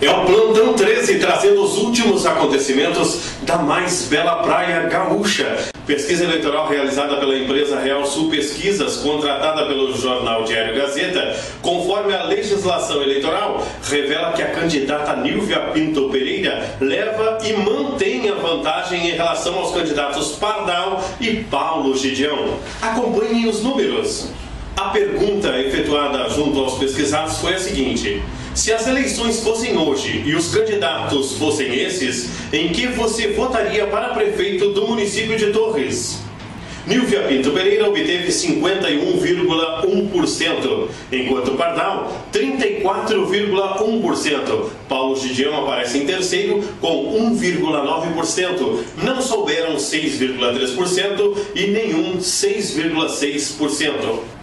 É o Plantão 13 trazendo os últimos acontecimentos da mais bela praia gaúcha. Pesquisa eleitoral realizada pela empresa Real Sul Pesquisas, contratada pelo jornal Diário Gazeta, conforme a legislação eleitoral, revela que a candidata Nilvia Pinto Pereira leva e mantém a vantagem em relação aos candidatos Pardal e Paulo Gideão. Acompanhem os números. A pergunta efetuada junto aos pesquisados foi a seguinte: se as eleições fossem hoje e os candidatos fossem esses, em que você votaria para prefeito do município de Torres? Nilvia Pinto Pereira obteve 51,1%, enquanto Pardal, 34,1%. Paulo Gideão aparece em terceiro com 1,9%. Não souberam 6,3% e nenhum 6,6%.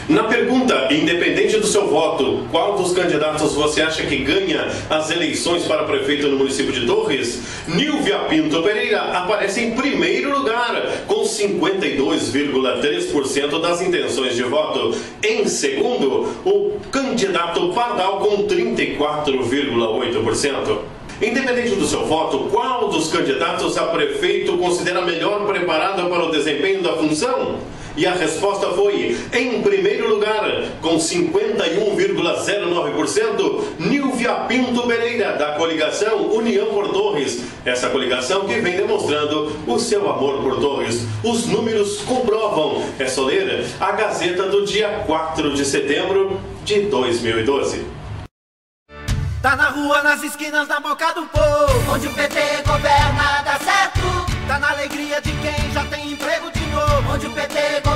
Na pergunta, independente do seu voto, qual dos candidatos você acha que ganha as eleições para prefeito no município de Torres? Nilvia Pinto Pereira aparece em primeiro lugar, com 52,3% das intenções de voto. Em segundo, o candidato Pardal com 34,8%. Independente do seu voto, qual dos candidatos a prefeito considera melhor preparado para o desempenho da função? E a resposta foi, em primeiro lugar, com 51,09%, Nilvia Pinto Pereira, da coligação União por Torres. Essa coligação que vem demonstrando o seu amor por Torres. Os números comprovam. É só ler a Gazeta do dia 4 de setembro de 2012. Tá na rua, nas esquinas, na boca do povo, onde o PT governa dá certo. Tá na alegria de quem já tem emprego de novo, onde o PT governa